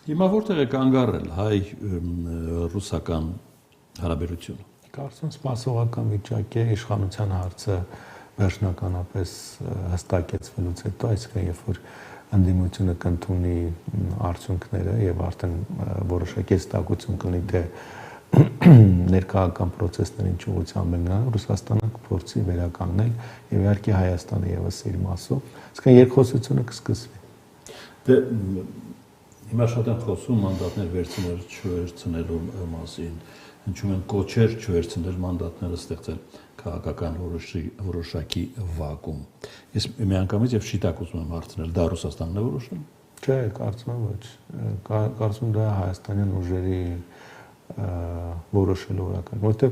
Հիմա որտեղ է կանգ առել հայ-ռուսական հարաբերությունը։ Կարծում եմ սպասողական վիճակ է, իշխանության հարցը վերջնականապես հստակեցվելուց հետո, այսինքն երբ որ ընդդիմությունը կընդունի արդյունքները եւ արդեն որոշակի հստակություն կլինի, թե ներքաղաքական process-ներին ճուղությամբ են գնալու, Ռուսաստանը կփորձի վերականգնել եւ իհարկե Հայաստանը եւս իր մասով, այսինքն երկխոսությունը կսկսվի։ Դե հիմա շատ են խոսում մանդատներ վերցնելու մասին, հնչում են կոչեր չվերցնել մանդատները ստեղծել քաղաքական որոշակի վակուում։ Ես միանգամից եւ շիտակ ուզում եմ հարցնել, դա Ռուսաստանն է որոշում։ Չէ, կարծում եմ ոչ։ Կարծում դա հայաստանյան ուժերի որոշելու օրական, որովհետև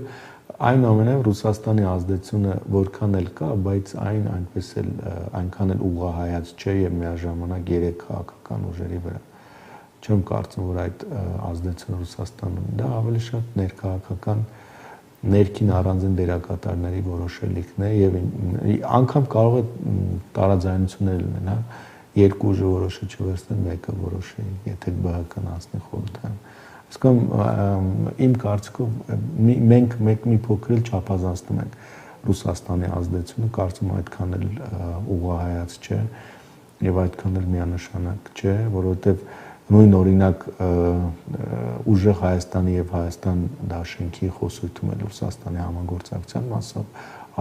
այնուամենայնիվ Ռուսաստանի ազդեցությունը որքան էլ կա, բայց այն այնքան էլ ուղղահայաց չէ եւ միաժամանակ երեք քաղաքական ուժերի վրա։ Չեմ կարծում, որ այդ ազդեցությունը Ռուսաստանում դա ավելի շատ ներքաղաքական ներքին առանձին դերակատարների որոշելիքն է եւ անգամ կարող է տարաձայնություններ լինել, հա, երկու ուժը որոշի չվերցնեն, մեկը որոշի, եթե ԲՀԿ-ն անցնի խորհրդային։ Այսինքն իմ կարծիքով մենք մի փոքր էլ չափազանցնում ենք Ռուսաստանի ազդեցությունը, կարծում եմ այդքան էլ ուղղահայաց չէ եւ այդքան էլ միանշանակ չէ, որովհետեւ նույն օրինակ ուժեղ Հայաստանի եւ Հայաստան դաշինքի խոսույթում էլ Ռուսաստանի համագործակցության մասով,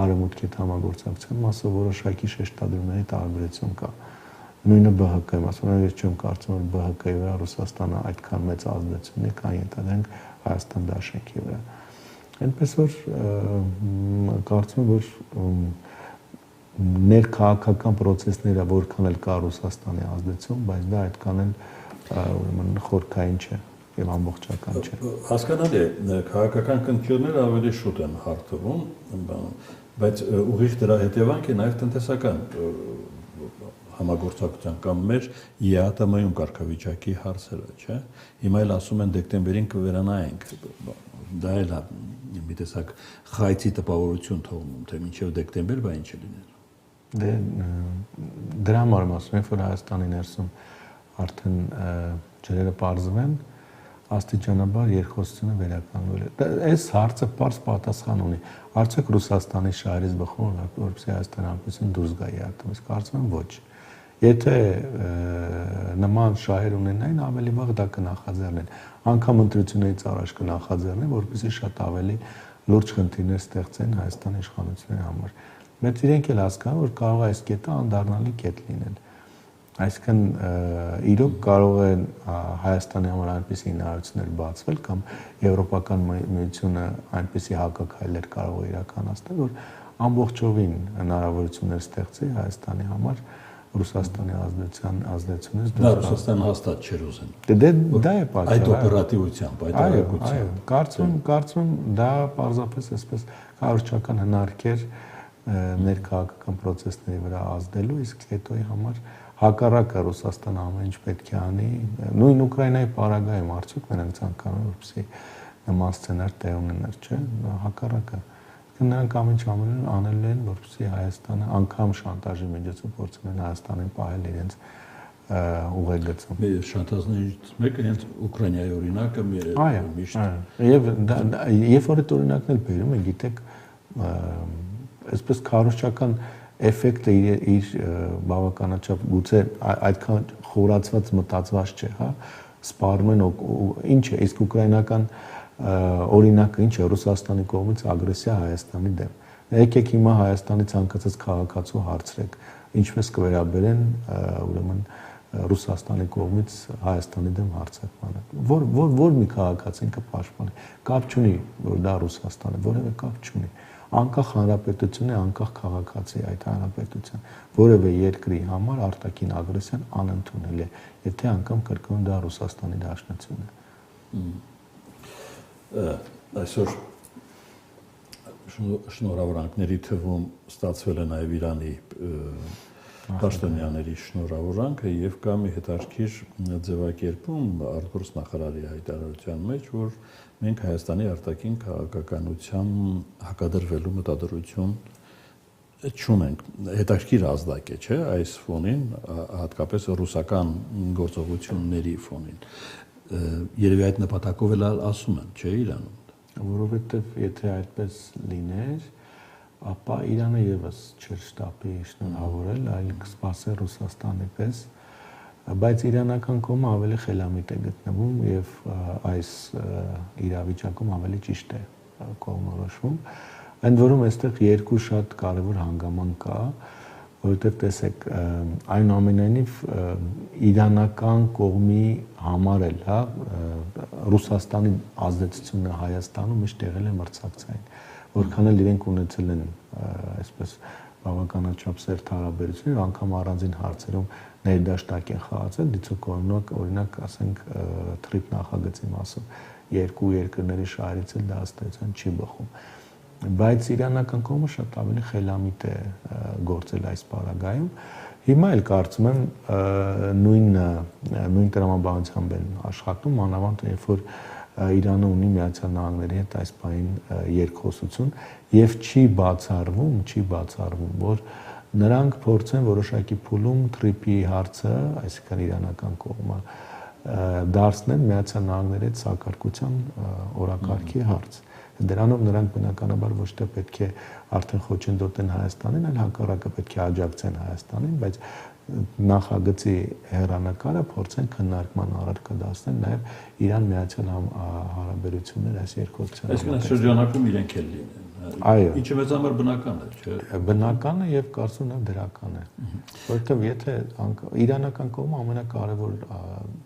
Արևմուտքի համագործակցության մասով որոշակի շեշտադրումների տարբերություն կա։ Նույնը ԲՀԿ-ում, ասում եմ, ես չեմ կարծում, որ ԲՀԿ-ի վրա Ռուսաստանը այդքան մեծ ազդեցություն ունի, կան ենթադրենք Հայաստան դաշինքի վրա։ Այնպես որ կարծում եմ, որ ներքաղաքական process-ները որքան էլ կա Ռուսաստանի ազդեցություն, բայց դա այդքան էլ ուրեմն խորքային չէ եւ ամբողջական չէ։ Հասկանալի է, քաղաքական կնճիռները ավելի շուտ են հարթվում, բայց ուղիղ դրա հետևանք է նաեւ տնտեսական համագործակցության կամ մեր ԵԱՏՄ-ում կարգավիճակի հարցերը, չէ։ Հիմա էլ ասում են դեկտեմբերին կվերանայենք, դա էլ է մի տեսակ խայծի տպավորություն թողնում, թե մինչև դեկտեմբեր բա ինչ է լինելու։ Դե դրա համար եմ ասում, որ Հայաստանի ներսում արդեն ջրերը պարզվեն, աստիճանաբար երկխոսությունը վերականգնվել է։ Այս հարցը պարզ պատասխան ունի։ Արդյոք Ռուսաստանի շահերից բխում է, որպեսզի Հայաստանի Հանրապետություն դուրս գա ԵԱՏՄ-ից, կարծում եմ ոչ։ Եթե նման շահեր ունենային, ավելի վաղ դա կնախաձեռնեն։ Անկամ ընտրություններից առաջ կնախաձեռնեն, որպեսզի շատ ավելի լուրջ խնդիրներ ստեղծեն Հայաստանի իշխանությունների համար։ Բայց իրենք էլ հասկանում, որ կարող է այս կետը անդառնալի կետ լինել։ Այսինքն իրոք կարող է Հայաստանի համար այնպիսի հնարավորություններ բացվել կամ Եվրոպական միությունը այնպիսի հակաքայլեր կարող է իրականացնել, որ ամբողջովին հնարավորություններ ստեղծի Հայաստանի համար Ռուսաստանի ազդեցությունից դա Ռուսաստանը հաստատ չէր ուզեն։ Դե դա է պատճառը։ Այդ օպերատիվությամբ, այդ արագությամբ։ Կարծում դա պարզապես այսպես քարոզչական հնարք էր ներքաղաքական process-ների վրա ազդելու, իսկ հետոյի համար հակառակը Ռուսաստանը ամեն ինչ պետք է անի։ Նույն Ուկրաինայի պարագայում արդյոք նրանք ցանկանում են, որպեսզի նման սցենար տեղ ունենար, չէ՞։ Հակառակը նրանք ամեն ինչ անելու են, որպեսզի Հայաստանը անգամ շանտաժի միջոցով փորձում են Հայաստանին պահել իրենց ուղեգծում։ Շանտաժներից մեկը հենց Ուկրաինայի օրինակը միշտ։ Եվ երբ որ այդ օրինակն էլ բերում են, գիտեք, այսպես քարոզչական էֆեկտը իր բավականաչափ գուցե այդքան խորացված մտածված չէ, հա, սպառում են ինչ է, իսկ ուկրաինական օրինակը ինչ է, Ռուսաստանի կողմից ագրեսիա Հայաստանի դեմ։ Եկեք հիմա Հայաստանի ցանկացած քաղաքացու հարցրեք, ինչպես կվերաբերեն ուրեմն Ռուսաստանի կողմից Հայաստանի դեմ հարձակմանը։ Որ մի քաղաքացին կպաշտպանի, կապ չունի, որ դա Ռուսաստան է, որևէ կապ չունի։ Անկախ հանրապետություն է, անկախ քաղաքացի այդ հանրապետության, որևէ երկրի համար արտաքին ագրեսիան անընդունել է, եթե անգամ կրկնում դա Ռուսաստանի դաշնությունն է։ Այսօր շնորհավորանքների թվում ստացվել է նաև Իրանի պաշտոնյաների շնորհավորանքը եւ կա մի հետաքրքիր ձևակերպում արտգործ նախարարի հայտարարության մեջ, որ մենք Հայաստանի արտաքին քաղաքականության հակադրվելու մտադրություն չունենք, հետաքրքիր ազդակ է, չէ, այս ֆոնին, հատկապես ռուսական գործողությունների ֆոնին։ Երևի այդ նպատակով էլ ասում են, չէ, Իրանում։ Որովհետև եթե այդպես լիներ, ապա Իրանը եւս չէր շտապի շնորհավորել, այլ կսպասեր Ռուսաստանի պես, բայց իրանական կողմը ավելի խելամիտ է գտնվում եւ այս իրավիճակում ավելի ճիշտ է կողմնորոշվում։ Ընդ որում այստեղ երկու շատ կարևոր հանգամանք կա, որովհետև տեսեք, այնուամենայնիվ իրանական կողմի համար էլ, հա, Ռուսաստանի ազդեցությունը Հայաստանում միշտ եղել է մրցակցային, որքան էլ իրենք ունեցել են այսպես բավականաչափ սերտ հարաբերություններ, անգամ առանձին հարցերում ներդաշնակ են խաղացել, դիցոք օրինակ, ասենք, թրիփ նախագծի մասով երկու երկրների շահերից էլ դա ըստեյության չի բխում։ Բայց իրանական կողմը շատ ավելի խելամիտ է գործել այս պարագայում։ Հիմա էլ կարծում եմ նույն տրամաբանությամբ են աշխատում, մանավանդ երբ որ Իրանը ունի Միացյալ Նահանգների հետ այս բային երկխոսություն եւ չի բացառվում, որ նրանք փորձեն որոշակի փուլում թրիփի հարցը, այսինքն իրանական կողմը դարձնել Միացյալ Նահանգների հետ սակարկության օրակարգի հարց։ Դրանով նրանք բնականաբար ոչ թե պետք է արդեն խոչընդոտեն Հայաստանին, այլ հակառակը պետք է աջակցեն Հայաստանին, բայց նախագծի հեռանկարը փորձեն քննարկման առարկա դարձնել նաև Իրան-Միացյալ հարաբերություններ այս երկխոսության։ Այսինքն շրջանակում իրենք էլ լինեն։ Այո։ Ինչը մեծ համար բնական է, չէ՞։ Բնական է եւ կարծում եմ դրական է։ Որովհետեւ եթե իրանական կողմը ամենակարևոր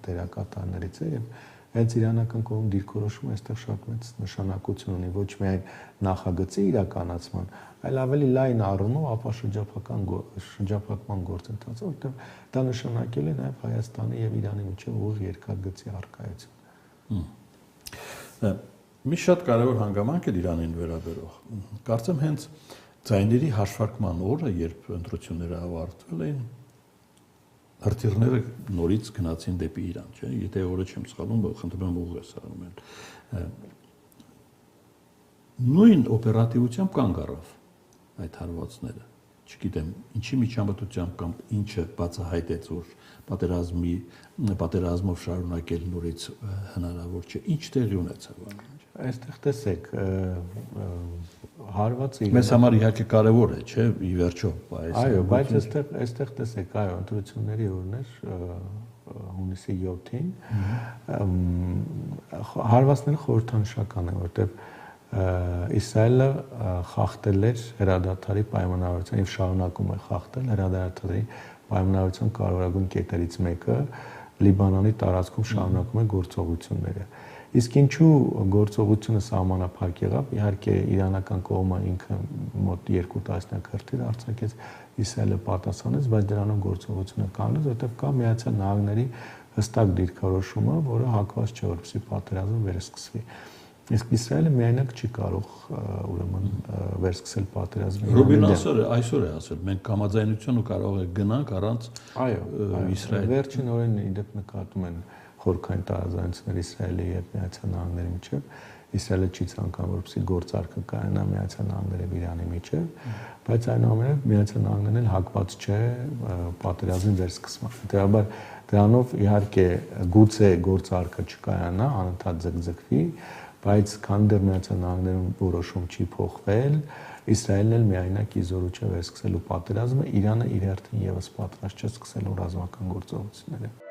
դերակատարներից է եւ հենց իրանական կողմը դիրքորոշումը այստեղ շատ մեծ նշանակություն ունի ոչ միայն նախագծի իրականացման, այլ ավելի լայն առումով ապա շրջափակման գործընթացը, որտեղ դա նշանակել է նաև Հայաստանի եւ Իրանի միջև ուղիղ երկաթգծի առկայություն։ Մի շատ կարևոր հանգամանք է Իրանին վերաբերող։ Կարծեմ հենց ձայների հաշվարկման օրը, երբ ընտրությունները ավարտվել էին, հրթիռները նորից գնացին դեպի Իրան, չէ՞։ Եթե օրը չեմ սխալվում, խնդրում եմ ուղղես արում։ Նույն օպերատիվությամբ կանգ առավ այդ հարվածները։ Չգիտեմ, ինչի միջամտությամբ կամ ինչը բացահայտեց, որ պատերազմով շարունակել նորից հնարավոր չէ։ Ինչ տեղի ունեցավ։ Այստեղ տեսեք, հարվածը մեզ համար իհարկե կարևոր է, չէ՞, ի վերջո, այո, բայց այստեղ տեսեք, այո, ընտրությունների օրն էր հունիսի 7-ին, հարվածները խորհրդանշական են, որտեղ Իսրայելը խախտել էր հրադադարի պայմանավորվածության եւ շարունակում է խախտել հրադադարի պայմանավորվածության կարևորագույն կետերից մեկը Լիբանանի տարածքում շարունակում է գործողությունները։ Իսկ ինչու գործողությունը սահմանափակ եղավ, իհարկե իրանական կողմը ինքը մոտ 2 տասնյակ հրթիռ արձակեց, Իսրայելը պատասխանեց, բայց դրանով գործողությունը կանգնեց, որտեղ կա Միացյալ Նահանգների հստակ դիրքորոշումը, որը հակված չէ, որպեսզի պատերազմը վերսկսվի։ Իսկ Իսրայելը միայնակ չի կարող ուրեմն վերսկսել պատերազմը։ Ռուբին այսօր է ասել, մենք համաձայնություն կարող ենք գնանք առանց Իսրայելի։ Վերջին օրերին իդեպ նկատում են խորքային տարաձայնություններ Իսրայելի եւ Միացյալ Նահանգների միջեւ։ Իսրայելը չի ցանկանում, որպեսզի գործարքը կայանա Միացյալ Նահանգների եւ Իրանի միջեւ, բայց այնուամենայնիվ Միացյալ Նահանգներն էլ հակված չէ պատերազմի վերսկսման։ Դեռաբար դրանով իհարկե գուցե գործարքը չկայանա, անընդհատ ձգձգվի, բայց քանի դեռ Միացյալ Նահանգներում որոշում չի փոխվել, Իսրայելն էլ միայնակ իզորու չէ վերսկսելու պատերազմը, Իրանը իր հերթին եւս պատրաստ չէ սկսելու ռազմական գործողությունները։